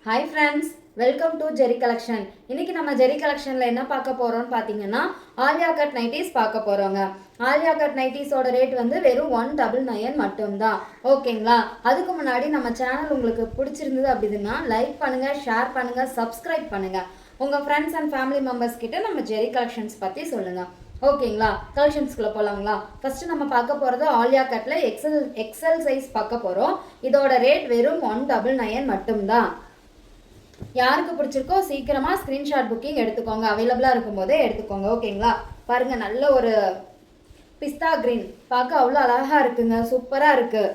Hi friends, welcome to Jerry Collection. இன்னைக்கு நம்ம ஜெரி கலெக்ஷன்ல என்ன பார்க்க போறோம்னு பாத்தீங்கன்னா ஆலியா கட் நைட்டிஸ் பார்க்க போறோங்க. ஆலியா கட் நைட்டிஸோட ரேட் வந்து வெறும் 199 மட்டும்தான். ஓகேங்களா? அதுக்கு முன்னாடி நம்ம சேனல் உங்களுக்கு பிடிச்சிருந்தது அப்படின்னா லைக் பண்ணுங்க, ஷேர் பண்ணுங்க, சப்ஸ்கிரைப் பண்ணுங்க. உங்க ஃப்ரெண்ட்ஸ் அண்ட் ஃபேமிலி மெம்பர்ஸ் கிட்ட நம்ம ஜெரி கலெக்ஷன்ஸ் பத்தி சொல்லுங்க. ஓகேங்களா? கலெக்ஷன்ஸ்குள்ள போலாங்களா? ஃபர்ஸ்ட் நம்ம பார்க்க போறது ஆலியா கட்ல எக்ஸல் சைஸ் பார்க்க போறோம். இதோட ரேட் வெறும் 199 மட்டும்தான். யாருக்கு பிடிச்சிருக்கோ சீக்கிரமா ஸ்கிரீன்ஷாட் புக்கிங் எடுத்துக்கோங்க. அவைலபிளா இருக்கும் போதே எடுத்துக்கோங்க. ஓகேங்களா? பாருங்க, நல்ல ஒரு பிஸ்தா கிரீன், பார்க்க அவ்வளோ அழகா இருக்குங்க. சூப்பரா இருக்கு.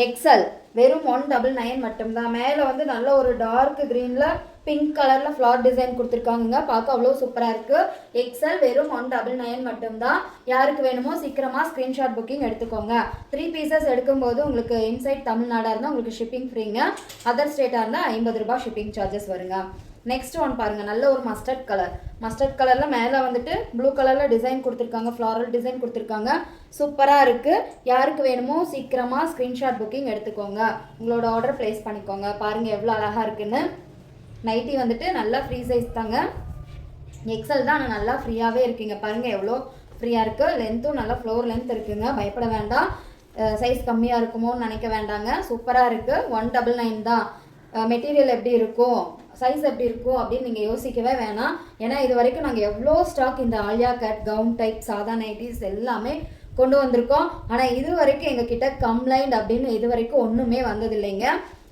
எக்ஸல் வெறும் 199 மட்டும்தான். மேலே வந்து நல்ல ஒரு டார்க் கிரீன்ல பிங்க் கலர்ல ஃப்ளார் டிசைன் கொடுத்துருக்காங்க. பார்க்க அவ்வளோ சூப்பரா இருக்கு. எக்ஸல் வெறும் 199 மட்டும்தான். யாருக்கு வேணுமோ சீக்கிரமா ஸ்கிரீன்ஷாட் புக்கிங் எடுத்துக்கோங்க. 3 பீசஸ் எடுக்கும்போது உங்களுக்கு இன்சைட் தமிழ்நாடா இருந்தால் உங்களுக்கு ஷிப்பிங் ஃப்ரீங்க. அதர் ஸ்டேட்டா இருந்தால் 50 ரூபாய் ஷிப்பிங் சார்ஜஸ் வருங்க. நெக்ஸ்ட் ஒன் பாருங்க, நல்ல ஒரு மஸ்டர்ட் கலர். மஸ்டர்ட் கலர்ல மேலே வந்துட்டு ப்ளூ கலர்ல டிசைன் கொடுத்துருக்காங்க, ஃப்ளாரல் டிசைன் கொடுத்துருக்காங்க. சூப்பரா இருக்கு. யாருக்கு வேணுமோ சீக்கிரமா ஸ்கிரீன்ஷாட் புக்கிங் எடுத்துக்கோங்க. உங்களோட ஆர்டர் பிளேஸ் பண்ணிக்கோங்க. பாருங்க எவ்வளோ அழகா இருக்குன்னு. நைட்டி வந்துட்டு நல்லா ஃப்ரீ சைஸ் தாங்க. எக்ஸல் தான், ஆனால் நல்லா ஃப்ரீயாகவே இருக்குங்க. பாருங்க எவ்வளோ ஃப்ரீயாக இருக்குது. லென்த்தும் நல்லா ஃப்ளோர் லென்த் இருக்குங்க. பயப்பட வேண்டாம், சைஸ் கம்மியாக இருக்குமோன்னு நினைக்க வேண்டாங்க. சூப்பராக இருக்குது. 199 தான். மெட்டீரியல் எப்படி இருக்கும், சைஸ் எப்படி இருக்கும் அப்படின்னு நீங்கள் யோசிக்கவே வேணாம். ஏன்னா இது வரைக்கும் நாங்கள் எவ்வளோ ஸ்டாக் இந்த ஆலியா கட், கவுன் டைப், சாதா நைட்டிஸ் எல்லாமே கொண்டு வந்திருக்கோம். ஆனால் இது வரைக்கும் எங்ககிட்ட கம்ப்ளைண்ட் அப்படின்னு இது வரைக்கும் ஒன்றுமே வந்ததில்லைங்க.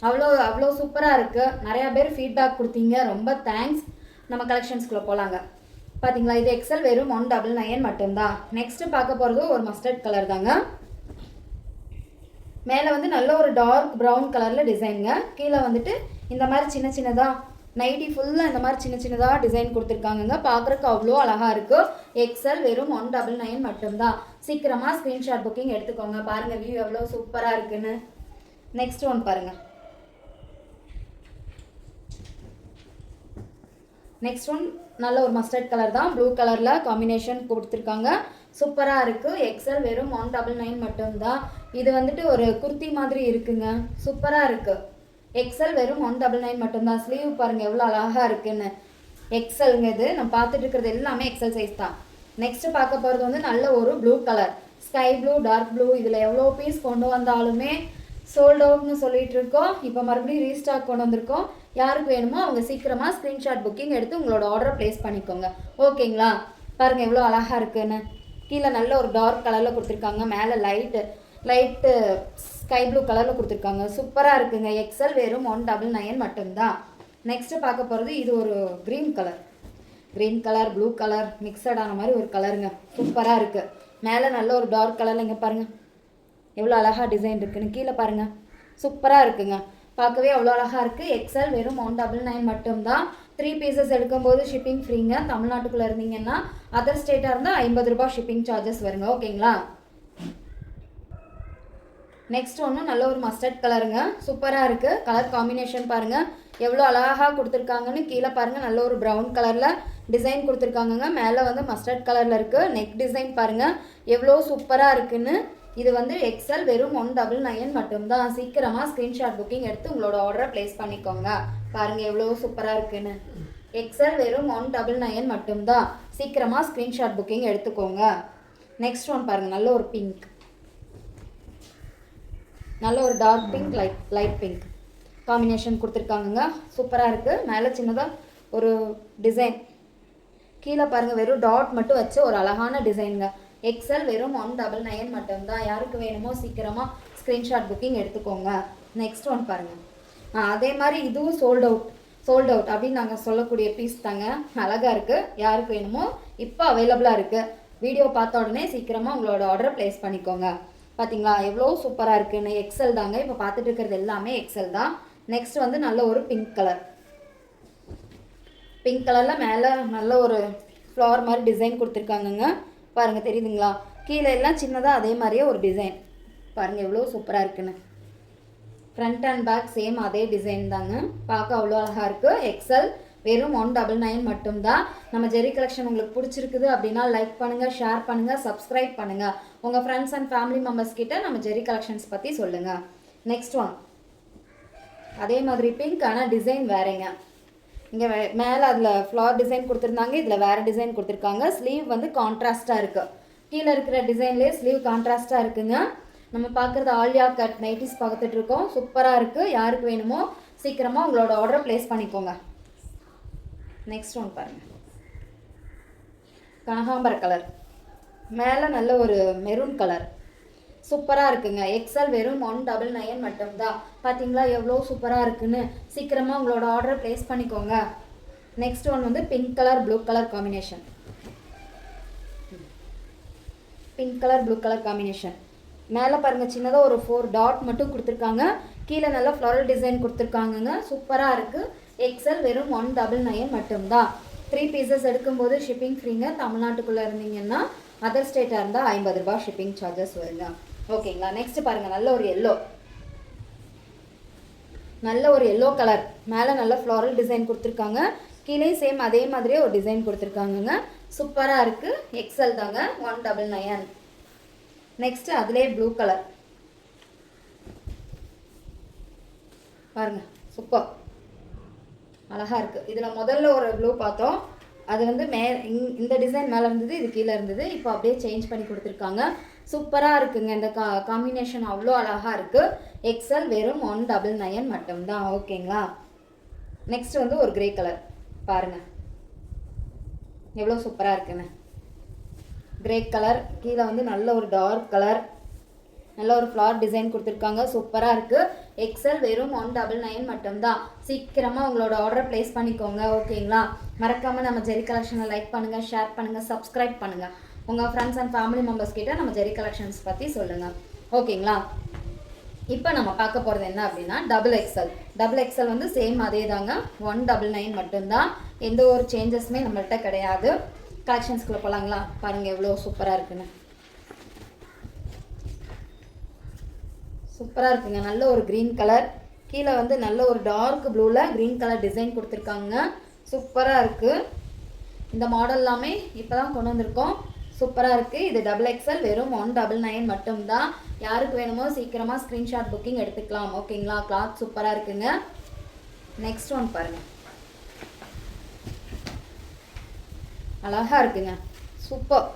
அவ்வளோ சூப்பராக இருக்குது. நிறையா பேர் ஃபீட்பேக் கொடுத்தீங்க, ரொம்ப தேங்க்ஸ். நம்ம கலெக்ஷன்ஸ்குள்ளே போகலாங்க. பார்த்தீங்களா, இது எக்ஸல் வெறும் 199 மட்டும்தான். நெக்ஸ்ட்டு பார்க்க போகிறது ஒரு மஸ்டர்ட் கலர் தாங்க. மேலே வந்து நல்ல ஒரு டார்க் ப்ரௌன் கலரில் டிசைனுங்க. கீழே வந்துட்டு இந்த மாதிரி சின்ன சின்னதாக நைட்டி ஃபுல்லாக இந்த மாதிரி சின்ன சின்னதாக டிசைன் கொடுத்துருக்காங்க. பார்க்குறக்கு அவ்வளோ அழகாக இருக்குது. எக்ஸல் வெறும் 199 மட்டும்தான். சீக்கிரமாக ஸ்க்ரீன்ஷாட் புக்கிங் எடுத்துக்கோங்க. பாருங்கள் வியூ எவ்வளோ சூப்பராக இருக்குன்னு. நெக்ஸ்ட் ஒன் பாருங்கள். நெக்ஸ்ட் ஒன் நல்ல ஒரு மஸ்டர்ட் கலர் தான், ப்ளூ கலரில் காம்பினேஷன் கொடுத்துருக்காங்க. சூப்பராக இருக்குது. எக்ஸல் வெறும் 199 மட்டும்தான். இது வந்துட்டு ஒரு குர்த்தி மாதிரி இருக்குங்க. சூப்பராக இருக்குது. எக்ஸல் வெறும் 199 மட்டும்தான். ஸ்லீவ் பாருங்கள் எவ்வளோ அழகாக இருக்குன்னு. எக்ஸல்ங்க இது. நம்ம பார்த்துட்டு இருக்கிறது எல்லாமே எக்ஸல் சைஸ் தான். நெக்ஸ்ட்டு பார்க்க போகிறது வந்து நல்ல ஒரு blue colour, sky blue, dark blue. இதில் எவ்வளோ பீஸ் கொண்டு வந்தாலுமே சோல்ட் அவுட்னு சொல்லிட்டு இருக்கோம். இப்போ மறுபடியும் ரீஸ்டாக் கொண்டு வந்திருக்கோம். யாருக்கு வேணுமோ அவங்க சீக்கிரமாக ஸ்க்ரீன்ஷாட் புக்கிங் எடுத்து உங்களோட ஆர்டரை ப்ளேஸ் பண்ணிக்கோங்க. ஓகேங்களா? பாருங்கள் எவ்வளோ அழகாக இருக்குன்னு. கீழே நல்ல ஒரு டார்க் கலரில் கொடுத்துருக்காங்க. மேலே லைட்டு ஸ்கை ப்ளூ கலரில் கொடுத்துருக்காங்க. சூப்பராக இருக்குங்க. எக்ஸல் வெறும் 199 மட்டும்தான். நெக்ஸ்ட்டு பார்க்க போகிறது இது ஒரு க்ரீன் கலர் ப்ளூ கலர் மிக்சடான மாதிரி ஒரு கலருங்க. சூப்பராக இருக்குது. மேலே நல்ல ஒரு டார்க் கலரில் இங்கே பாருங்கள் எவ்வளோ அழகாக டிசைன் இருக்குன்னு. கீழே பாருங்கள் சூப்பராக இருக்குங்க. பார்க்கவே அவ்வளோ அழகாக இருக்குது. எக்ஸல் வெறும் 199 மட்டும்தான். 3 பீசஸ் எடுக்கும்போது ஷிப்பிங் ஃப்ரீங்க. தமிழ்நாட்டுக்குள்ளே இருந்தீங்கன்னா, அதர் ஸ்டேட்டாக இருந்தால் 50 ரூபாய் ஷிப்பிங் சார்ஜஸ் வருங்க. ஓகேங்களா? நெக்ஸ்ட் ஒன்று நல்ல ஒரு மஸ்டர்ட் கலருங்க. சூப்பராக இருக்குது. கலர் காம்பினேஷன் பாருங்கள் எவ்வளோ அழகாக கொடுத்துருக்காங்கன்னு. கீழே பாருங்கள் நல்ல ஒரு ப்ரௌன் கலரில் டிசைன் கொடுத்துருக்காங்கங்க. மேலே வந்து மஸ்டர்ட் கலரில் இருக்குது. நெக் டிசைன் பாருங்கள் எவ்வளோ சூப்பராக இருக்குன்னு. இது வந்து எக்ஸல் வெறும் 199 மட்டும்தான். சீக்கிரமாக ஸ்க்ரீன்ஷாட் புக்கிங் எடுத்து உங்களோட ஆர்டரை ப்ளேஸ் பண்ணிக்கோங்க. பாருங்கள் எவ்வளோ சூப்பராக இருக்குன்னு. எக்ஸல் வெறும் 199 மட்டும்தான். சீக்கிரமாக ஸ்க்ரீன்ஷாட் புக்கிங் எடுத்துக்கோங்க. நெக்ஸ்ட் ஒன் பாருங்கள், நல்ல ஒரு பிங்க், நல்ல ஒரு dark pink, light pink combination கொடுத்துருக்காங்க. சூப்பராக இருக்குது. மேலே சின்னதாக ஒரு டிசைன், கீழே பாருங்கள் வெறும் டாட் மட்டும் வச்சு ஒரு அழகான டிசைனுங்க. எக்ஸல் வெறும் 199 மட்டும்தான். யாருக்கு வேணுமோ சீக்கிரமாக ஸ்க்ரீன்ஷாட் புக்கிங் எடுத்துக்கோங்க. நெக்ஸ்ட் ஒன் பாருங்கள். அதே மாதிரி இதுவும் சோல்ட் அவுட் அப்படின்னு நாங்கள் சொல்லக்கூடிய பீஸ் தாங்க. அழகாக இருக்குது. யாருக்கு வேணுமோ இப்போ அவைலபிளாக இருக்குது. வீடியோ பார்த்த உடனே சீக்கிரமாக உங்களோட ஆர்டரை ப்ளேஸ் பண்ணிக்கோங்க. பார்த்தீங்களா எவ்வளோ சூப்பராக இருக்குன்னு. எக்ஸல் தாங்க. இப்போ பார்த்துட்டு இருக்கிறது எல்லாமே எக்ஸல் தான். நெக்ஸ்ட் வந்து நல்ல ஒரு பிங்க் கலரில் மேலே நல்ல ஒரு ஃப்ளவர் மாதிரி டிசைன் கொடுத்துருக்காங்கங்க. பாருங்கள் தெரியுதுங்களா? கீழே எல்லாம் சின்னதாக அதே மாதிரியே ஒரு டிசைன். பாருங்கள் எவ்வளோ சூப்பராக இருக்குன்னு. ஃப்ரண்ட் அண்ட் பேக் சேம் அதே டிசைன் தாங்க. பார்க்க அவ்வளோ அழகாக இருக்குது. எக்ஸல் வெறும் 199 மட்டும்தான். நம்ம ஜெரி கலெக்ஷன் உங்களுக்கு பிடிச்சிருக்குது அப்படின்னா லைக் பண்ணுங்கள், ஷேர் பண்ணுங்கள், சப்ஸ்கிரைப் பண்ணுங்கள். உங்கள் ஃப்ரெண்ட்ஸ் அண்ட் ஃபேமிலி மெம்பர்ஸ் கிட்ட நம்ம ஜெரி கலெக்ஷன்ஸ் பற்றி சொல்லுங்கள். நெக்ஸ்ட் ஒன் அதே மாதிரி பிங்க், ஆனால் டிசைன் வேறேங்க. இங்கே மேலே அதில் ஃப்ளார் டிசைன் கொடுத்துருந்தாங்க, இதில் வேறு டிசைன் கொடுத்துருக்காங்க. ஸ்லீவ் வந்து கான்ட்ராஸ்ட்டாக இருக்குது. கீழே இருக்கிற டிசைன்லேயே ஸ்லீவ் கான்ட்ராஸ்ட்டாக இருக்குங்க. நம்ம பார்க்குறது ஆலியா கட் நைட்டிஸ் பார்த்துட்டு இருக்கோம். சூப்பராக இருக்குது. யாருக்கு வேணுமோ சீக்கிரமாக உங்களோட ஆர்டரை ப்ளேஸ் பண்ணிக்கோங்க. நெக்ஸ்ட் ஒன் பாருங்கள், கனகாம்பர கலர், மேலே நல்ல ஒரு மெரூன் கலர், சூப்பராக இருக்குங்க. எக்ஸல் வெறும் 199 மட்டும்தான். பார்த்தீங்களா எவ்வளோ சூப்பராக இருக்குன்னு. சீக்கிரமாக உங்களோட ஆர்டரை ப்ளேஸ் பண்ணிக்கோங்க. நெக்ஸ்ட் ஒன் வந்து pink colour blue colour combination. Pink colour blue colour combination. மேலே பாருங்கள், சின்னதாக ஒரு 4 டாட் மட்டும் கொடுத்துருக்காங்க. கீழே நல்லா ஃப்ளோரல் டிசைன் கொடுத்துருக்காங்கங்க. சூப்பராக இருக்குது. எக்ஸல் வெறும் 199 மட்டும்தான். 3 பீசஸ் எடுக்கும்போது ஷிப்பிங் ஃப்ரீங்க. தமிழ்நாட்டுக்குள்ளே இருந்தீங்கன்னா, அதர் ஸ்டேட்டாக இருந்தால் 50 ரூபா ஷிப்பிங் சார்ஜஸ் வருங்க. ஓகேங்களா. நெக்ஸ்ட் பாருங்கள், நல்ல ஒரு எல்லோ, நல்ல ஒரு எல்லோ கலர். மேலே நல்ல ஃப்ளோரல் டிசைன் கொடுத்துருக்காங்க. கீழே சேம் அதே மாதிரியே ஒரு டிசைன் கொடுத்துருக்காங்கங்க. சூப்பராக இருக்குது. எக்ஸல் தாங்க, 199. நெக்ஸ்ட் அதிலே ப்ளூ கலர் பாருங்க, சூப்பர் அழகாக இருக்குது. இதில் முதல்ல ஒரு ப்ளூ பார்த்தோம், அது வந்து இந்த டிசைன் மேலே இருந்தது, இது கீழே இருந்தது. இப்போ அப்படியே சேஞ்ச் பண்ணி கொடுத்துருக்காங்க. சூப்பராக இருக்குங்க. இந்த காம்பினேஷன் அவ்வளோ அழகாக இருக்குது. எக்ஸல் வெறும் 199 மட்டும்தான். ஓகேங்களா. நெக்ஸ்ட் வந்து ஒரு கிரே கலர் பாருங்கள், எவ்வளோ சூப்பராக இருக்குன்னு. கிரே கலர், கீழே வந்து நல்ல ஒரு டார்க் கலர், நல்ல ஒரு ஃப்ளார் டிசைன் கொடுத்துருக்காங்க. சூப்பராக இருக்குது. எக்ஸல் வெறும் 199 மட்டும்தான். சீக்கிரமாக உங்களோட ஆர்டரை ப்ளேஸ் பண்ணிக்கோங்க. ஓகேங்களா. மறக்காமல் நம்ம ஜெரி கலெக்ஷனை லைக் பண்ணுங்கள், ஷேர் பண்ணுங்கள், சப்ஸ்கிரைப் பண்ணுங்கள். உங்கள் ஃப்ரெண்ட்ஸ் அண்ட் ஃபேமிலி மெம்பர்ஸ் கிட்ட நம்ம ஜெரி கலெக்ஷன்ஸ் பற்றி சொல்லுங்கள். ஓகேங்களா. இப்போ நம்ம பார்க்க போகிறது என்ன அப்படின்னா டபுள் எக்ஸல். டபுள் எக்ஸல் வந்து சேம் அதே தாங்க, 199 மட்டும்தான். எந்த ஒரு சேஞ்சஸுமே நம்மள்கிட்ட கிடையாது. கலெக்ஷன்ஸ்குள்ளே போகலாங்களா. பாருங்கள் எவ்வளோ சூப்பராக இருக்குன்னு. சூப்பராக இருக்குங்க. நல்ல ஒரு க்ரீன் கலர், கீழே வந்து நல்ல ஒரு டார்க் ப்ளூவில் க்ரீன் கலர் டிசைன் கொடுத்துருக்காங்க. சூப்பராக இருக்குது. இந்த மாடல் எல்லாமே இப்போ தான் கொண்டு வந்திருக்கோம். சூப்பராக இருக்குது. இது டபுள் எக்ஸல் வெறும் 199 மட்டும்தான். யாருக்கு வேணுமோ சீக்கிரமாக ஸ்க்ரீன்ஷாட் புக்கிங் எடுத்துக்கலாம். ஓகேங்களா. கிளாத் சூப்பராக இருக்குங்க. நெக்ஸ்ட் ஒன் பாருங்கள், அழகாக இருக்குங்க. சூப்பர்.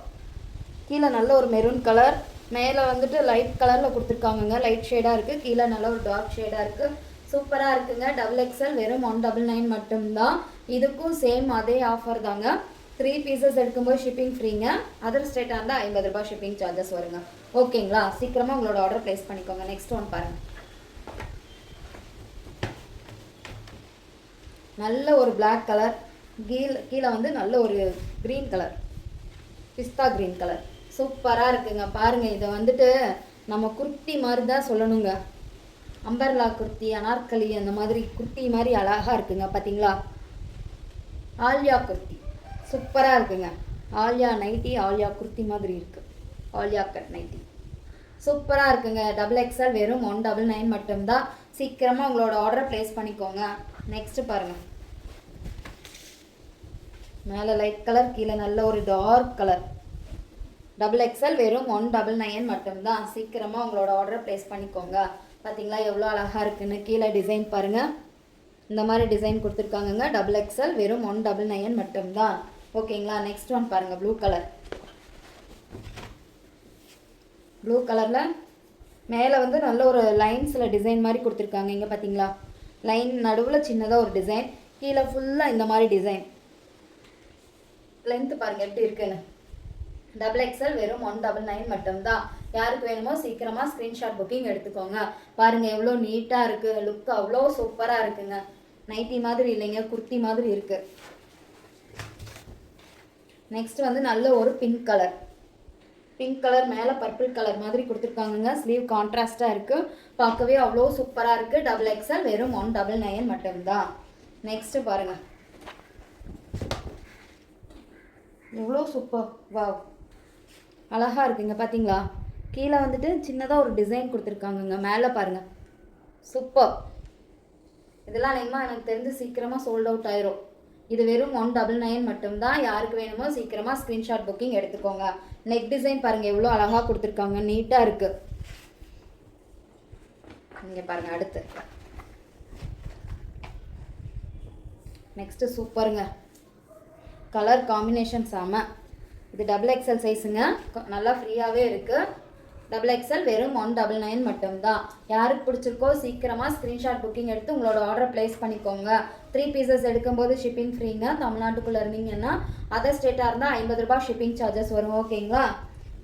கீழே நல்ல ஒரு மெரூன் கலர், மேலே வந்துட்டு லைட் கலரில் கொடுத்துருக்காங்கங்க. லைட் ஷேடாக இருக்குது, கீழே நல்ல ஒரு டார்க் ஷேடாக இருக்குது. சூப்பராக இருக்குங்க. டபுள் எக்ஸல் வெறும் 199 மட்டும்தான். இதுக்கும் சேம் அதே ஆஃபர் தாங்க. 3 பீசஸ் எடுக்கும்போது ஷிப்பிங் ஃப்ரீங்க. அதர் ஸ்டேட்டாக இருந்தால் 50 ரூபாய் ஷிப்பிங் சார்ஜஸ் வருங்க. ஓகேங்களா. சீக்கிரமாக உங்களோட ஆர்டர் ப்ளேஸ் பண்ணிக்கோங்க. நெக்ஸ்ட் ஒன் பாருங்கள், நல்ல ஒரு பிளாக் கலர், கீழே வந்து நல்ல ஒரு க்ரீன் கலர், பிஸ்தா க்ரீன் கலர். சூப்பராக இருக்குங்க. பாருங்கள், இதை வந்துட்டு நம்ம குர்த்தி மாதிரி தான் சொல்லணுங்க. அம்பர்லா குர்த்தி, அனார்கலி, அந்த மாதிரி குர்த்தி மாதிரி அழகாக இருக்குங்க. பார்த்தீங்களா. ஆலியா குர்த்தி சூப்பராக இருக்குங்க. ஆலியா நைட்டி, ஆலியா குர்த்தி மாதிரி இருக்குது. ஆலியா கட் நைட்டி சூப்பராக இருக்குங்க. டபுள் எக்ஸல் வெறும் 199 மட்டும்தான். சீக்கிரமாக உங்களோட ஆர்டரை ப்ளேஸ் பண்ணிக்கோங்க. நெக்ஸ்ட்டு பாருங்கள், மேலே லைட் கலர், கீழே நல்ல ஒரு டார்க் கலர். டபுள் எக்ஸல் வெறும் 199 மட்டும்தான். சீக்கிரமாக உங்களோட ஆர்டரை ப்ளேஸ் பண்ணிக்கோங்க. பார்த்தீங்களா எவ்வளோ அழகாக இருக்குன்னு. கீழே டிசைன் பாருங்கள், இந்த மாதிரி டிசைன் கொடுத்துருக்காங்கங்க. டபுள் எக்ஸல் வெறும் 199 மட்டும்தான். ஓகேங்களா. நெக்ஸ்ட் ஒன் பாருங்கள், ப்ளூ கலர். ப்ளூ கலரில் மேலே வந்து நல்ல ஒரு லைன்ஸில் டிசைன் மாதிரி கொடுத்துருக்காங்க. இங்கே பார்த்தீங்களா, லைன் நடுவில் சின்னதாக ஒரு டிசைன், கீழே ஃபுல்லாக இந்த மாதிரி டிசைன். லென்த்து பாருங்கள் எப்படி இருக்குன்னு. டபுள் எக்ஸல் வெறும் 199 மட்டும்தான். யாருக்கு வேணுமோ சீக்கிரமாக ஸ்க்ரீன்ஷாட் புக்கிங் எடுத்துக்கோங்க. பாருங்கள் எவ்வளோ நீட்டாக இருக்குது. லுக் அவ்வளோ சூப்பராக இருக்குங்க. நைட்டி மாதிரி இல்லைங்க, குர்த்தி மாதிரி இருக்குது. நெக்ஸ்ட் வந்து நல்ல ஒரு பிங்க் கலர். பிங்க் கலர் மேலே பர்பிள் கலர் மாதிரி கொடுத்துருக்காங்கங்க. ஸ்லீவ் கான்ட்ராஸ்டாக இருக்குது. பார்க்கவே அவ்வளோ சூப்பராக இருக்குது. டபுள் எக்ஸல் வெறும் 199 மட்டும்தான். நெக்ஸ்ட்டு பாருங்கள், எவ்வளோ சூப்பர். வா, அழகாக இருக்குங்க. பார்த்தீங்களா, கீழே வந்துட்டு சின்னதாக ஒரு டிசைன் கொடுத்துருக்காங்கங்க. மேலே பாருங்கள், சூப்பர். இதெல்லாம் நேமாக எனக்கு தெரிஞ்சு சீக்கிரமாக சோல்ட் அவுட் ஆயிரும். இது வெறும் 199 மட்டும்தான். யாருக்கு வேணுமோ சீக்கிரமாக ஸ்க்ரீன்ஷாட் புக்கிங் எடுத்துக்கோங்க. நெக் டிசைன் பாருங்கள் எவ்வளோ அழகாக கொடுத்துருக்காங்க. நீட்டாக இருக்குது. இங்கே பாருங்கள், அடுத்து நெக்ஸ்ட்டு சூப்பருங்க, கலர் காம்பினேஷன் செம. இது டபுள் எக்ஸல் சைஸுங்க, நல்லா ஃப்ரீயாகவே இருக்குது. டபுள் எக்ஸல் வெறும் 199 மட்டும்தான். யாருக்கு பிடிச்சிருக்கோ சீக்கிரமாக ஸ்க்ரீன்ஷாட் புக்கிங் எடுத்து உங்களோட ஆர்டரை ப்ளேஸ் பண்ணிக்கோங்க. 3 பீசஸ் எடுக்கும்போது ஷிப்பிங் ஃப்ரீங்க. தமிழ்நாட்டுக்குள்ளே இருந்தீங்கன்னா அதர் ஸ்டேட்டாக இருந்தால் 50 ரூபாய் ஷிப்பிங் சார்ஜஸ் வரும். ஓகேங்களா?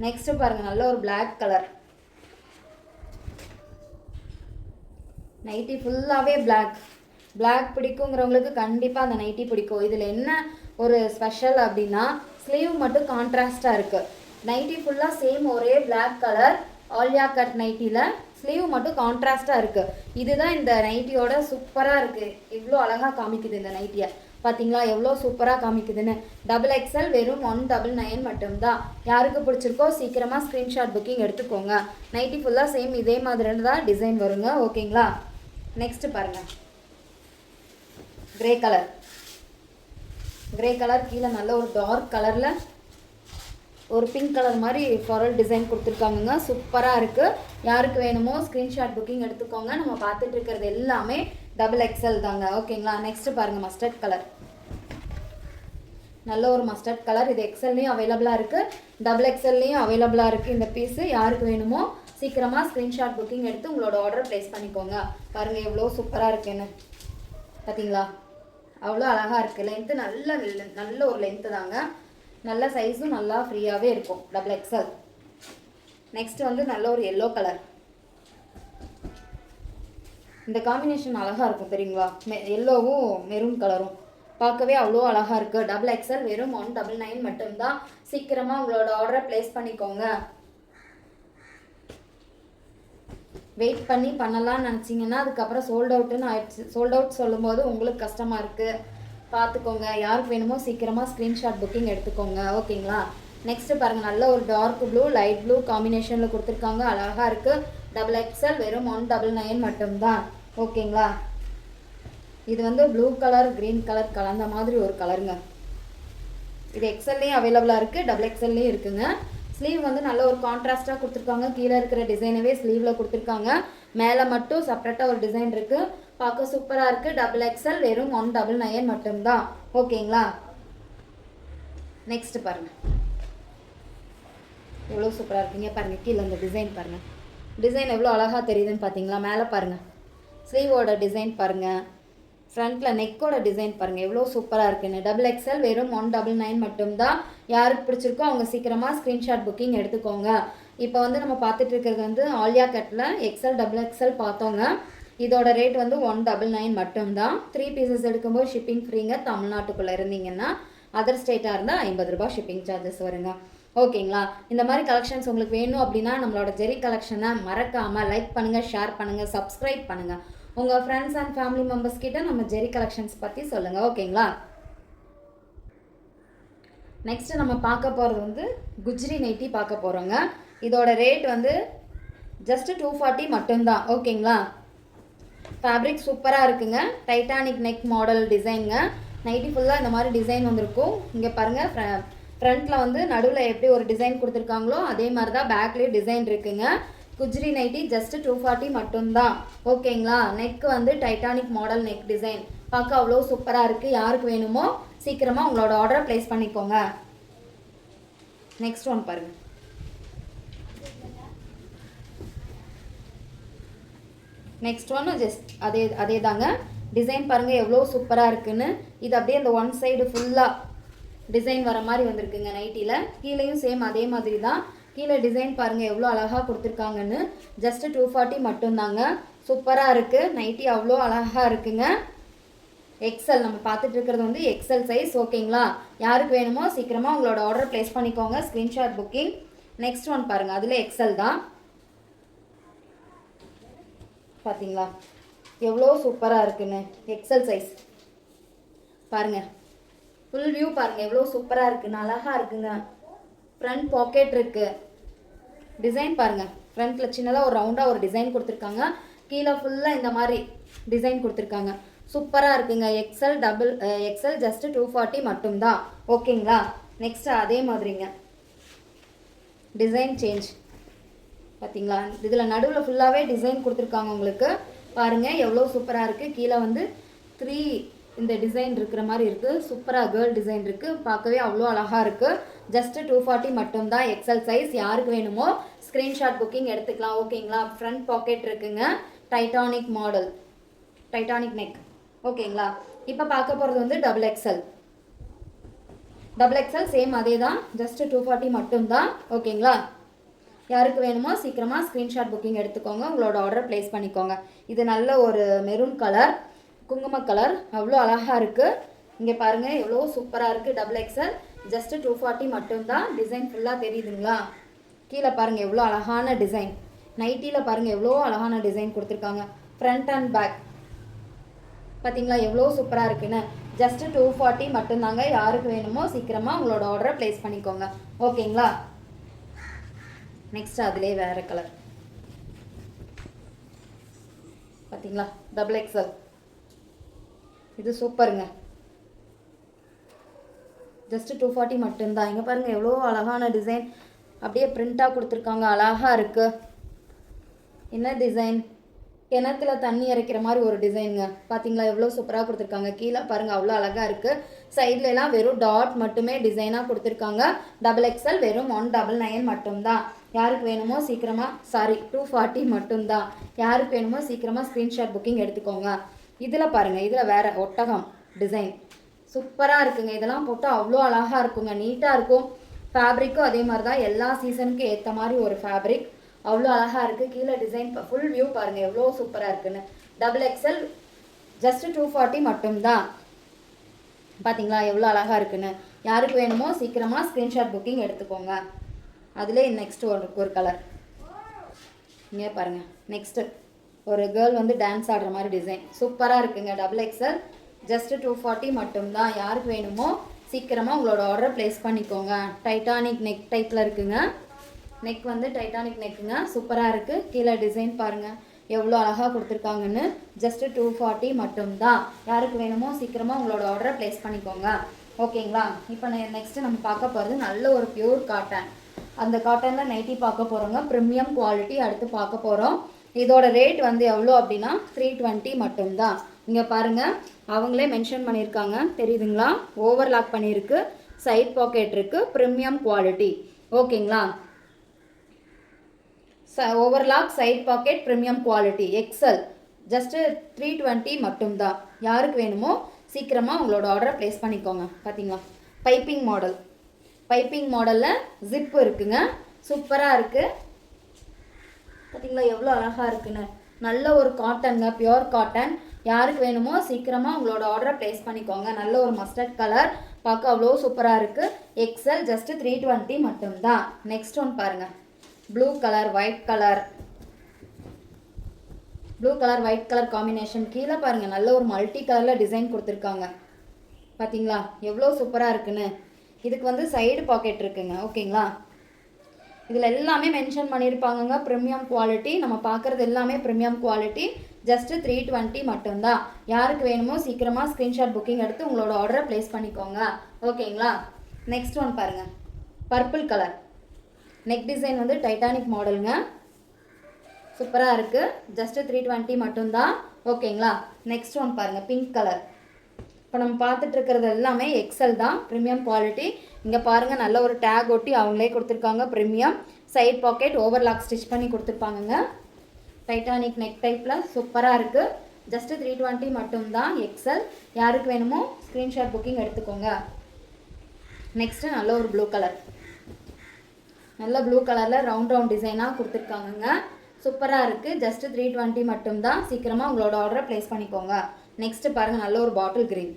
நெக்ஸ்ட்டு பாருங்கள், நல்ல ஒரு பிளாக் கலர் நைட்டி, ஃபுல்லாகவே பிளாக் பிடிக்குங்கிறவங்களுக்கு கண்டிப்பாக அந்த நைட்டி பிடிக்கும். இதில் என்ன ஒரு ஸ்பெஷல் அப்படின்னா ஸ்லீவ் மட்டும் கான்ட்ராஸ்டாக இருக்குது. நைட்டி ஃபுல்லாக சேம் ஒரே பிளாக் கலர் ஆலியா கட் நைட்டியில் ஸ்லீவ் மட்டும் கான்ட்ராஸ்டாக இருக்குது. இதுதான் இந்த நைட்டியோட சூப்பராக இருக்குது. இவ்வளோ அழகாக காமிக்குது இந்த நைட்டியை. பார்த்தீங்களா எவ்வளோ சூப்பராக காமிக்குதுன்னு. டபுள் எக்ஸல் வெறும் 199 மட்டும்தான். யாருக்கு பிடிச்சிருக்கோ சீக்கிரமாக ஸ்க்ரீன்ஷாட் புக்கிங் எடுத்துக்கோங்க. நைட்டி ஃபுல்லாக சேம் இதே மாதிரி தான் டிசைன் வருங்க. ஓகேங்களா? நெக்ஸ்ட்டு பாருங்கள், கிரே கலர் கீழே நல்ல ஒரு டார்க் கலரில் ஒரு பிங்க் கலர் மாதிரி ஃப்ளாரல் டிசைன் கொடுத்துருக்காங்க. சூப்பராக இருக்குது. யாருக்கு வேணுமோ ஸ்க்ரீன்ஷாட் புக்கிங் எடுத்துக்கோங்க. நம்ம பார்த்துட்டு இருக்கிறது எல்லாமே டபுள் எக்ஸல் தாங்க. ஓகேங்களா? நெக்ஸ்ட்டு பாருங்கள், மஸ்டர்ட் கலர், நல்ல ஒரு மஸ்டர்ட் கலர். இது எக்ஸல்லையும் அவைலபிளாக இருக்குது, டபுள் எக்ஸல்லையும் அவைலபிளாக இருக்குது. இந்த பீஸு யாருக்கு வேணுமோ சீக்கிரமாக ஸ்க்ரீன்ஷாட் புக்கிங் எடுத்து உங்களோட ஆர்டர் ப்ளேஸ் பண்ணிக்கோங்க. பாருங்கள் எவ்வளோ சூப்பராக இருக்குன்னு. பார்த்தீங்களா அவ்வளோ அழகாக இருக்குது. லென்த்து நல்ல ஒரு லென்த்து தாங்க. நல்ல சைஸும் நல்லா ஃப்ரீயாகவே இருக்கும். Double XL. நெக்ஸ்ட் வந்து நல்ல ஒரு எல்லோ கலர். இந்த காம்பினேஷன் அழகாக இருக்கும் தெரியுங்களா? எல்லோவும் மெரூன் கலரும் பார்க்கவே அவ்வளோ அழகாக இருக்குது. டபுள் எக்ஸல் வெறும் 199 மட்டும்தான். சீக்கிரமாக உங்களோட ஆர்டரை ப்ளேஸ் பண்ணிக்கோங்க. வெயிட் பண்ணி பண்ணலான்னு நினச்சிங்கன்னா அதுக்கப்புறம் சோல்ட் அவுட்டுன்னு ஆயிடுச்சு. சோல்ட் அவுட் சொல்லும்போது உங்களுக்கு கஷ்டமாக இருக்குது, பார்த்துக்கோங்க. யாருக்கு வேணுமோ சீக்கிரமாக ஸ்க்ரீன்ஷாட் புக்கிங் எடுத்துக்கோங்க. ஓகேங்களா? நெக்ஸ்ட்டு பாருங்கள், நல்ல ஒரு டார்க் ப்ளூ லைட் ப்ளூ காம்பினேஷனில் கொடுத்துருக்காங்க. அழகாக இருக்குது. டபுள் எக்ஸல் வெறும் 199 மட்டும்தான். ஓகேங்களா? இது வந்து ப்ளூ கலர் க்ரீன் கலர் கலந்த மாதிரி ஒரு கலருங்க. இது எக்ஸல்லையும் அவைலபிளாக இருக்குது, டபுள் எக்ஸல்லையும் இருக்குங்க. ஸ்லீவ் வந்து நல்ல ஒரு கான்ட்ராஸ்டாக கொடுத்துருக்காங்க. கீழே இருக்கிற டிசைனவே ஸ்லீவில் கொடுத்துருக்காங்க. மேலே மட்டும் செப்பரேட்டாக ஒரு டிசைன் இருக்குது. பார்க்க சூப்பராக இருக்குது. டபுள் எக்ஸல் வெறும் 199 மட்டும்தான். ஓகேங்களா? நெக்ஸ்ட்டு பாருங்கள், எவ்வளோ சூப்பராக இருக்குங்க. பாருங்கள் கீழே இந்த டிசைன் பாருங்கள். டிசைன் எவ்வளோ அழகாக தெரியுதுன்னு பார்த்தீங்களா? மேலே பாருங்கள், ஸ்லீவோட டிசைன் பாருங்கள். ஃப்ரண்ட்டில் நெக்கோட டிசைன் பாருங்கள் எவ்வளோ சூப்பராக இருக்குன்னு. டபுள் எக்ஸல் வெறும் 199 மட்டும்தான். யாருக்கு பிடிச்சிருக்கோ அவங்க சீக்கிரமாக ஸ்க்ரீன்ஷாட் புக்கிங் எடுத்துக்கோங்க. இப்போ வந்து நம்ம பார்த்துட்டு இருக்கிறது வந்து ஆலியா கட்டில் எக்ஸல் டபுள் எக்ஸல் பார்த்தோங்க. இதோட ரேட் வந்து 199 மட்டும்தான். 3 பீசஸ் எடுக்கும்போது ஷிப்பிங் ஃப்ரீங்க. தமிழ்நாட்டுக்குள்ளே இருந்தீங்கன்னா அதர் ஸ்டேட்டாக இருந்தால் 50 ரூபாய் ஷிப்பிங் சார்ஜஸ் வருங்க. ஓகேங்களா? இந்த மாதிரி கலெக்ஷன்ஸ் உங்களுக்கு வேணும் அப்படின்னா நம்மளோட ஜெரி கலெக்ஷனை மறக்காமல் லைக் பண்ணுங்கள், ஷேர் பண்ணுங்கள், சப்ஸ்கிரைப் பண்ணுங்கள். உங்கள் ஃப்ரெண்ட்ஸ் அண்ட் ஃபேமிலி மெம்பர்ஸ் கிட்ட நம்ம ஜெரி கலெக்ஷன்ஸ் பற்றி சொல்லுங்கள். ஓகேங்களா? நெக்ஸ்ட்டு நம்ம பார்க்க போகிறது வந்து குஜ்ரி நைட்டி பார்க்க போகிறோங்க. இதோட ரேட் வந்து ஜஸ்ட்டு 240 மட்டும்தான். ஓகேங்களா? ஃபேப்ரிக் சூப்பராக இருக்குங்க. டைட்டானிக் நெக் மாடல் டிசைனுங்க. நைட்டி ஃபுல்லாக இந்த மாதிரி டிசைன் வந்திருக்கும். இங்கே பாருங்கள், ஃப்ரண்ட்டில் வந்து நடுவில் எப்படி ஒரு டிசைன் கொடுத்துருக்காங்களோ அதே மாதிரி தான் பேக்லேயே டிசைன் இருக்குங்க. குஜ்ரி நைட்டி ஜஸ்ட்டு 240 மட்டும்தான். ஓகேங்களா? நெக் வந்து டைட்டானிக் மாடல் நெக் டிசைன் பார்க்க அவ்வளோ சூப்பராக இருக்குது. யாருக்கு வேணுமோ சீக்கிரமாக உங்களோட ஆர்டரை ப்ளேஸ் பண்ணிக்கோங்க. நெக்ஸ்ட் ஒன் பாருங்கள், நெக்ஸ்ட் ஒன்று ஜஸ்ட் அதே தாங்க. டிசைன் பாருங்கள் எவ்வளோ சூப்பராக இருக்குன்னு. இது அப்படியே அந்த ஒன் சைடு ஃபுல்லாக டிசைன் வர மாதிரி வந்திருக்குங்க நைட்டியில். கீழேயும் சேம் அதே மாதிரி தான். கீழே டிசைன் பாருங்கள் எவ்வளோ அழகாக கொடுத்துருக்காங்கன்னு. ஜஸ்ட்டு 240 மட்டும்தாங்க. சூப்பராக இருக்குது. நைட்டி அவ்வளோ அழகாக இருக்குங்க. எக்ஸல் நம்ம பார்த்துட்டு இருக்கிறது வந்து எக்ஸல் சைஸ். ஓகேங்களா? யாருக்கு வேணுமோ சீக்கிரமாக உங்களோட ஆர்டர் ப்ளேஸ் பண்ணிக்கோங்க. Screenshot booking. நெக்ஸ்ட் ஒன் பாருங்கள், அதில் எக்ஸல் தான். பார்த்தீங்களா எவ்வளோ சூப்பராக இருக்குன்னு. எக்ஸல் சைஸ் பாருங்கள். ஃபுல் வியூ பாருங்கள் எவ்வளோ சூப்பராக இருக்குன்னு. அழகாக இருக்குங்க. ஃப்ரண்ட் பாக்கெட் இருக்குது. டிசைன் பாருங்கள், ஃப்ரண்ட்டில் சின்னதாக ஒரு ரவுண்டாக ஒரு டிசைன் கொடுத்துருக்காங்க. கீழே ஃபுல்லாக இந்த மாதிரி டிசைன் கொடுத்துருக்காங்க. சூப்பராக இருக்குங்க. எக்ஸல் ஜஸ்ட்டு 240 மட்டும்தான். ஓகேங்களா? நெக்ஸ்ட்டு அதே மாதிரிங்க டிசைன் சேஞ்ச். பார்த்தீங்களா? இதில் நடுவில் ஃபுல்லாகவே டிசைன் கொடுத்துருக்காங்க உங்களுக்கு. பாருங்கள் எவ்வளோ சூப்பராக இருக்குது. கீழே வந்து 3 இந்த டிசைன் இருக்கிற மாதிரி இருக்குது. சூப்பராக கேர்ள் டிசைன் இருக்குது, பார்க்கவே அவ்வளோ அழகாக இருக்குது. ஜஸ்ட்டு 240 மட்டும்தான், எக்ஸல் சைஸ். யாருக்கு வேணுமோ ஸ்க்ரீன்ஷாட் புக்கிங் எடுத்துக்கலாம். ஓகேங்களா. ஃப்ரண்ட் பாக்கெட் இருக்குங்க, டைட்டானிக் மாடல், டைட்டானிக் நெக். ஓகேங்களா. இப்போ பார்க்க போகிறது வந்து double XL. Double XL same அதே தான், ஜஸ்ட்டு 240 மட்டும்தான். ஓகேங்களா. யாருக்கு வேணுமோ சீக்கிரமாக ஸ்க்ரீன்ஷாட் புக்கிங் எடுத்துக்கோங்க, உங்களோட ஆர்டர் ப்ளேஸ் பண்ணிக்கோங்க. இது நல்ல ஒரு மெரூன் கலர், குங்கும கலர், அவ்வளோ அழகாக இருக்குது. இங்கே பாருங்கள் எவ்வளோ சூப்பராக இருக்குது. டபுள் எக்ஸல் ஜஸ்ட்டு 240 மட்டும்தான். டிசைன் ஃபுல்லாக தெரியுதுங்களா. கீழே பாருங்கள் எவ்வளோ அழகான டிசைன். நைட்டியில் பாருங்கள் எவ்வளோ அழகான டிசைன் கொடுத்துருக்காங்க. ஃப்ரண்ட் அண்ட் பேக் பார்த்தீங்களா எவ்வளோ சூப்பராக இருக்குன்னு. ஜஸ்ட்டு 240 மட்டும்தாங்க. யாருக்கு வேணுமோ சீக்கிரமாக உங்களோட ஆர்டரை ப்ளேஸ் பண்ணிக்கோங்க. ஓகேங்களா. நெக்ஸ்ட் அதிலே வேறு கலர் பார்த்தீங்களா, டபுள் எக்ஸல். இது சூப்பருங்க. ஜஸ்ட்டு 240 மட்டும்தான். இங்கே பாருங்கள் எவ்வளோ அழகான டிசைன், அப்படியே பிரிண்ட்டாக கொடுத்துருக்காங்க, அழகாக இருக்குது. என்ன டிசைன், கிணத்துல தண்ணி இறைக்கிற மாதிரி ஒரு டிசைனுங்க. பார்த்தீங்களா எவ்வளோ சூப்பராக கொடுத்துருக்காங்க. கீழே பாருங்கள் அவ்வளோ அழகாக இருக்குது. சைட்லலாம் வெறும் டாட் மட்டுமே டிசைனாக கொடுத்துருக்காங்க. டபுள் எக்ஸல் வெறும் 199 மட்டும்தான். யாருக்கு வேணுமோ சீக்கிரமாக 240 மட்டும்தான். யாருக்கு வேணுமோ சீக்கிரமாக ஸ்க்ரீன்ஷாட் புக்கிங் எடுத்துக்கோங்க. இதில் பாருங்கள், இதில் வேறு ஒட்டகம் டிசைன் சூப்பராக இருக்குங்க. இதெல்லாம் போட்டால் அவ்வளோ அழகாக இருக்குங்க, நீட்டாக இருக்கும். ஃபேப்ரிக்கும் அதே மாதிரி தான், எல்லா சீசனுக்கும் ஏற்ற மாதிரி ஒரு ஃபேப்ரிக், அவ்வளோ அழகாக இருக்குது. கீழே டிசைன் ஃபுல் வியூ பாருங்கள் எவ்வளோ சூப்பராக இருக்குன்னு. டபுள் எக்ஸல் ஜஸ்ட்டு 240 மட்டும்தான். பார்த்தீங்களா எவ்வளோ அழகாக இருக்குன்னு. யாருக்கு வேணுமோ சீக்கிரமாக ஸ்க்ரீன்ஷாட் புக்கிங் எடுத்துக்கோங்க. அதிலே நெக்ஸ்ட்டு ஒரு கலர் இங்கே பாருங்கள். நெக்ஸ்ட்டு ஒரு கேர்ள் வந்து டான்ஸ் ஆடுற மாதிரி டிசைன் சூப்பராக இருக்குங்க. டபுள் எக்ஸல் ஜஸ்ட்டு 240 மட்டும்தான். யாருக்கு வேணுமோ சீக்கிரமாக உங்களோட ஆர்டரை ப்ளேஸ் பண்ணிக்கோங்க. டைட்டானிக் நெக் டைப்பில் இருக்குங்க. நெக் வந்து டைட்டானிக் நெக்குங்க, சூப்பராக இருக்குது. கீழே டிசைன் பாருங்கள் எவ்வளோ அழகாக கொடுத்துருக்காங்கன்னு. ஜஸ்ட்டு 240 மட்டும்தான். யாருக்கு வேணுமோ சீக்கிரமாக உங்களோட ஆர்டரை ப்ளேஸ் பண்ணிக்கோங்க. ஓகேங்களா. இப்போ நெக்ஸ்ட்டு நம்ம பார்க்க போகிறது நல்ல ஒரு பியூர் காட்டன். அந்த காட்டனில் நைட்டி பார்க்க போகிறோங்க, ப்ரீமியம் குவாலிட்டி அடுத்து பார்க்க போகிறோம். இதோட ரேட் வந்து எவ்வளோ அப்படின்னா 320 மட்டும்தான். இங்கே பாருங்கள் அவங்களே மென்ஷன் பண்ணியிருக்காங்க, தெரியுதுங்களா. ஓவர்லாக் பண்ணியிருக்கு, சைட் பாக்கெட் இருக்குது, ப்ரீமியம் குவாலிட்டி. ஓகேங்களா. Overlock, side pocket, premium quality, XL just 320 மட்டும்தான். யாருக்கு வேணுமோ சீக்கிரமாக உங்களோட ஆர்டரை ப்ளேஸ் பண்ணிக்கோங்க. பார்த்தீங்களா பைப்பிங் மாடல், பைப்பிங் மாடலில் ஜிப்பு இருக்குங்க, சூப்பராக இருக்குது. பார்த்தீங்களா எவ்வளோ அழகாக இருக்குன்னு. நல்ல ஒரு காட்டனுங்க, பியோர் காட்டன். யாருக்கு வேணுமோ சீக்கிரமாக உங்களோட ஆர்டரை ப்ளேஸ் பண்ணிக்கோங்க. நல்ல ஒரு மஸ்டர்ட் கலர், பார்க்க அவ்வளோ சூப்பராக இருக்குது. எக்ஸல் ஜஸ்ட்டு 320 மட்டும்தான். நெக்ஸ்ட் ஒன் பாருங்கள், blue colour white colour, blue colour white colour combination. கீழே பாருங்கள் நல்ல ஒரு மல்டி கலரில் டிசைன் கொடுத்துருக்காங்க. பார்த்தீங்களா எவ்வளோ சூப்பராக இருக்குன்னு. இதுக்கு வந்து சைடு பாக்கெட் இருக்குங்க. ஓகேங்களா. இதில் எல்லாமே மென்ஷன் பண்ணியிருப்பாங்கங்க, ப்ரீமியம் குவாலிட்டி. நம்ம பார்க்குறது எல்லாமே ப்ரீமியம் குவாலிட்டி. ஜஸ்ட்டு 320 மட்டும்தான். யாருக்கு வேணுமோ சீக்கிரமாக ஸ்க்ரீன்ஷாட் புக்கிங் எடுத்து உங்களோட ஆர்டரை ப்ளேஸ் பண்ணிக்கோங்க. ஓகேங்களா. நெக்ஸ்ட் ஒன் பாருங்கள், பர்பிள் கலர். நெக் டிசைன் வந்து டைட்டானிக் மாடலுங்க, சூப்பராக இருக்குது. ஜஸ்ட்டு 320 மட்டும்தான். ஓகேங்களா. நெக்ஸ்ட் ஒன் பாருங்கள், பிங்க் கலர். இப்போ நம்ம பார்த்துட்டு இருக்கிறது எல்லாமே எக்ஸல் தான், ப்ரீமியம் குவாலிட்டி. இங்கே பாருங்கள் நல்ல ஒரு டேக் ஒட்டி அவங்களே கொடுத்துருக்காங்க, premium. Side pocket overlock stitch பண்ணி கொடுத்துருப்பாங்கங்க. டைட்டானிக் நெக் டைப்பில் சூப்பராக இருக்குது. ஜஸ்ட்டு 320 மட்டும்தான், எக்ஸல். யாருக்கு வேணுமோ ஸ்க்ரீன்ஷாட் புக்கிங் எடுத்துக்கோங்க. நெக்ஸ்ட்டு நல்ல ஒரு ப்ளூ கலர், நல்ல ப்ளூ கலரில் ரவுண்ட் டிசைனாக கொடுத்துருக்காங்கங்க, சூப்பராக இருக்குது. ஜஸ்ட்டு 320 மட்டும்தான். சீக்கிரமாக உங்களோட ஆர்டரை ப்ளேஸ் பண்ணிக்கோங்க. நெக்ஸ்ட்டு பாருங்கள் நல்ல ஒரு bottle green,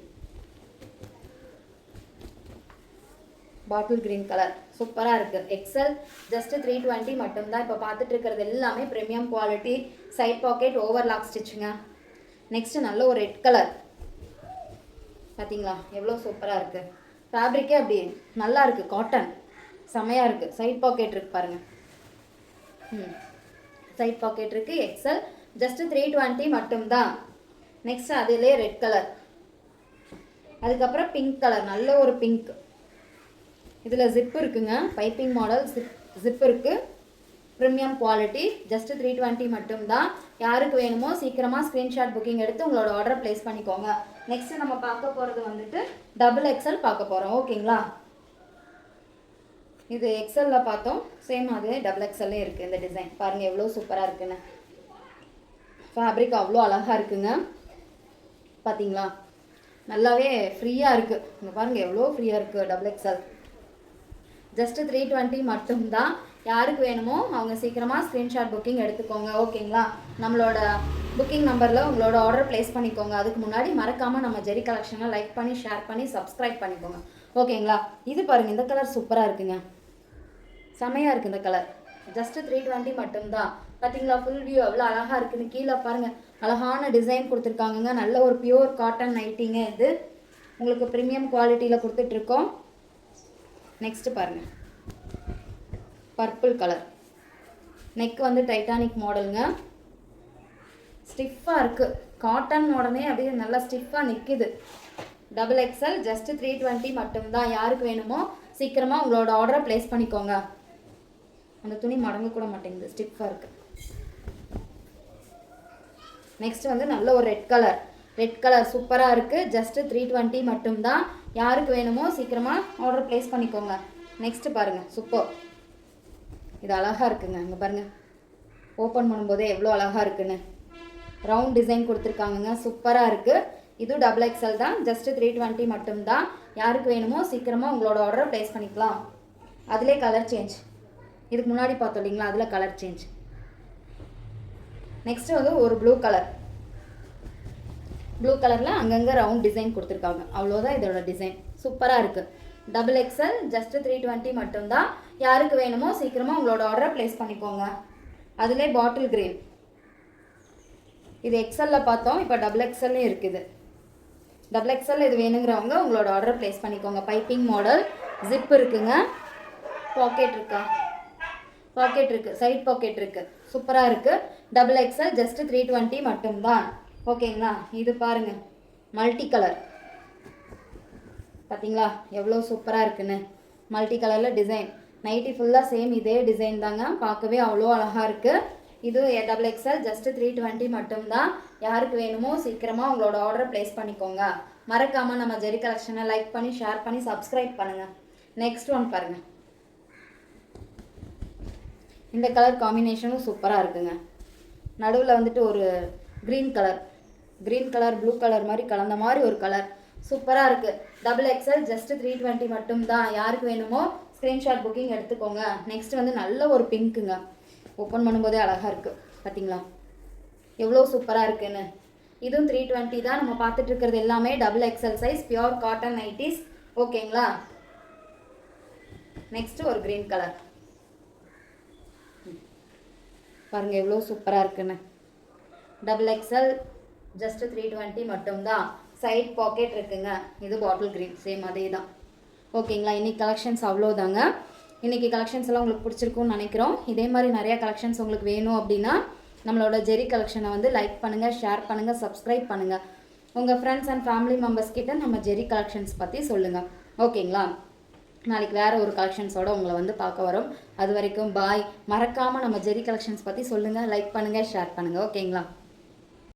bottle green colour சூப்பராக இருக்குது. எக்ஸல் ஜஸ்ட்டு 320 மட்டும்தான். இப்போ பார்த்துட்டு இருக்கிறது எல்லாமே premium quality. Side pocket overlock ஸ்டிச்சுங்க. நெக்ஸ்ட்டு நல்ல ஒரு ரெட் கலர், பார்த்தீங்களா எவ்வளோ சூப்பராக இருக்குது. ஃபேப்ரிக்கே அப்படி நல்லா இருக்குது, காட்டன் செமையாக இருக்குது. சைட் பாக்கெட் இருக்குது பாருங்கள், சைட் பாக்கெட் இருக்குது. எக்ஸல் ஜஸ்ட்டு 320 மட்டும்தான். நெக்ஸ்ட் அதிலே ரெட் கலர், அதுக்கப்புறம் பிங்க் கலர், நல்ல ஒரு பிங்க். இதில் ஜிப் இருக்குங்க, பைப்பிங் மாடல் ஜிப் இருக்குது, ப்ரீமியம் குவாலிட்டி. ஜஸ்ட்டு 320 மட்டும்தான். யாருக்கு வேணுமோ சீக்கிரமாக ஸ்க்ரீன்ஷாட் புக்கிங் எடுத்து உங்களோட ஆர்டரை ப்ளேஸ் பண்ணிக்கோங்க. நெக்ஸ்ட் நம்ம பார்க்க போகிறது வந்துட்டு XXL பார்க்க போகிறோம். ஓகேங்களா, இது எக்ஸலில் பார்த்தோம், சேம் அது XXL இருக்குது. இந்த டிசைன் பாருங்கள் எவ்வளோ சூப்பராக இருக்குன்னு. ஃபேப்ரிக் அவ்வளோ அழகாக இருக்குங்க. பார்த்தீங்களா, நல்லாவே ஃப்ரீயாக இருக்குது. இங்கே பாருங்கள் எவ்வளோ ஃப்ரீயாக இருக்குது. XXL ஜஸ்ட் 320 மட்டும்தான். யாருக்கு வேணுமோ அவங்க சீக்கிரமாக ஸ்க்ரீன்ஷாட் புக்கிங் எடுத்துக்கோங்க. ஓகேங்களா, நம்மளோட புக்கிங் நம்பரில் உங்களோட ஆர்டர் ப்ளேஸ் பண்ணிக்கோங்க. அதுக்கு முன்னாடி மறக்காமல் நம்ம ஜெரி கலெக்ஷனை லைக் பண்ணி ஷேர் பண்ணி சப்ஸ்கிரைப் பண்ணிக்கோங்க. ஓகேங்களா, இது பாருங்கள், இந்த கலர் சூப்பராக இருக்குங்க, செமையாக இருக்குது இந்த கலர். ஜஸ்ட் 320 மட்டும்தான். பார்த்தீங்களா, ஃபுல் வியூ எவ்வளோ அழகாக இருக்குன்னு. கீழே பாருங்கள் அழகான டிசைன் கொடுத்துருக்காங்கங்க. நல்ல ஒரு பியூர் காட்டன் நைட்டிங்க. இது உங்களுக்கு ப்ரீமியம் குவாலிட்டியில் கொடுத்துட்ருக்கோம். நெக்ஸ்ட்டு பாருங்கள், பர்பிள் கலர். நெக் வந்து டைட்டானிக் மாடலுங்க. ஸ்டிஃபாக இருக்குது, காட்டன் உடனே அப்படியே நல்லா ஸ்டிஃபாக நிற்கிது. XXL ஜஸ்ட் 320 மட்டும்தான். யாருக்கு வேணுமோ சீக்கிரமாக உங்களோட ஆர்டரை ப்ளேஸ் பண்ணிக்கோங்க. அந்த துணி மடங்க கூட மாட்டேங்குது, ஸ்டிஃபாக இருக்குது. நெக்ஸ்ட் வந்து நல்ல ஒரு ரெட் கலர் சூப்பராக இருக்குது. ஜஸ்ட் 320 மட்டும்தான். யாருக்கு வேணுமோ சீக்கிரமாக ஆர்டர் ப்ளேஸ் பண்ணிக்கோங்க. நெக்ஸ்ட்டு பாருங்கள், சூப்பர், இது அழகாக இருக்குங்க. இங்கே பாருங்கள், ஓப்பன் பண்ணும்போதே எவ்வளோ அழகாக இருக்குன்னு. ரவுண்ட் டிசைன் கொடுத்துருக்காங்கங்க, சூப்பராக இருக்குது. இது XXL தான். ஜஸ்ட் 320 மட்டும்தான். யாருக்கு வேணுமோ சீக்கிரமாக உங்களோட ஆர்டரை ப்ளேஸ் பண்ணிக்கலாம். அதிலே கலர் சேஞ்ச், இதுக்கு முன்னாடி பார்த்தோம் இல்லைங்களா, அதில் கலர் சேஞ்ச். நெக்ஸ்ட்டு வந்து ஒரு ப்ளூ கலரில் அங்கங்கே ரவுண்ட் டிசைன் கொடுத்துருக்காங்க. அவ்வளோதான் இதோட டிசைன், சூப்பராக இருக்குது. XXL ஜஸ்ட் 320 மட்டும்தான். யாருக்கு வேணுமோ சீக்கிரமாக உங்களோட ஆர்டரை ப்ளேஸ் பண்ணிக்கோங்க. அதிலே பாட்டில் கிரீன், இது எக்ஸலில் பார்த்தோம், இப்போ XXL இருக்குது. XXL இது வேணுங்கிறவங்க உங்களோட ஆர்டரை ப்ளேஸ் பண்ணிக்கோங்க. பைப்பிங் மாடல், ஜிப் இருக்குங்க, பாக்கெட் இருக்குது, சைட் பாக்கெட் இருக்குது, சூப்பராக இருக்குது. XXL ஜஸ்ட் 320 மட்டும்தான். ஓகேங்களா, இது பாருங்கள் மல்டி கலர். பார்த்தீங்களா எவ்வளோ சூப்பராக இருக்குன்னு. மல்டி கலரில் டிசைன். நைட்டி ஃபுல்லாக சேம் இதே டிசைன் தாங்க, பார்க்கவே அவ்வளோ அழகாக இருக்குது. இது XXL ஜஸ்ட் 320 மட்டும்தான். யாருக்கு வேணுமோ சீக்கிரமாக உங்களோட ஆர்டரை ப்ளேஸ் பண்ணிக்கோங்க. மறக்காமல் நம்ம ஜெரி கலெக்ஷனை லைக் பண்ணி ஷேர் பண்ணி சப்ஸ்கிரைப் பண்ணுங்கள். நெக்ஸ்ட் ஒன் பாருங்கள், இந்த கலர் காம்பினேஷனும் சூப்பராக இருக்குங்க. நடுவில் வந்துட்டு ஒரு க்ரீன் கலர் ப்ளூ கலர் மாதிரி கலந்த மாதிரி ஒரு கலர், சூப்பராக இருக்குது. XXL ஜஸ்ட் 320 மட்டும்தான். யாருக்கு வேணுமோ ஸ்க்ரீன்ஷாட் புக்கிங் எடுத்துக்கோங்க. நெக்ஸ்ட் வந்து நல்ல ஒரு பிங்க்குங்க, ஓப்பன் பண்ணும்போதே அழகாக இருக்குது. பார்த்தீங்களா எவ்வளோ சூப்பராக இருக்குன்னு. இதுவும் 320 தான். நம்ம பார்த்துட்டு இருக்கிறது எல்லாமே XXL size pure cotton nighties. ஓகேங்களா, நெக்ஸ்ட்டு ஒரு க்ரீன் கலர் பாருங்கள் எவ்வளோ சூப்பராக இருக்குன்னு. XXL ஜஸ்ட் 320 மட்டும்தான். சைட் பாக்கெட் இருக்குங்க. இது பாட்டில் க்ரீன், சேம் அதே தான். ஓகேங்களா, இன்றைக்கி கலெக்ஷன்ஸ் அவ்வளோதாங்க. இன்றைக்கி கலெக்ஷன்ஸ் எல்லாம் உங்களுக்கு பிடிச்சிருக்குன்னு நினைக்கிறோம். இதே மாதிரி நிறையா கலெக்ஷன்ஸ் உங்களுக்கு வேணும் அப்படின்னா நம்மளோட ஜெரி கலெக்ஷனை வந்து லைக் பண்ணுங்கள், ஷேர் பண்ணுங்கள், சப்ஸ்கிரைப் பண்ணுங்கள். உங்கள் ஃப்ரெண்ட்ஸ் அண்ட் ஃபேமிலி மெம்பர்ஸ் கிட்ட நம்ம ஜெரி கலெக்ஷன்ஸ் பற்றி சொல்லுங்கள். ஓகேங்களா, நாளைக்கு வேறு ஒரு கலெக்ஷன்ஸோடு உங்களை வந்து பார்க்க வரோம். அது வரைக்கும் பாய். மறக்காமல் நம்ம ஜெரி கலெக்ஷன்ஸ் பற்றி சொல்லுங்கள், லைக் பண்ணுங்கள், ஷேர் பண்ணுங்கள். ஓகேங்களா.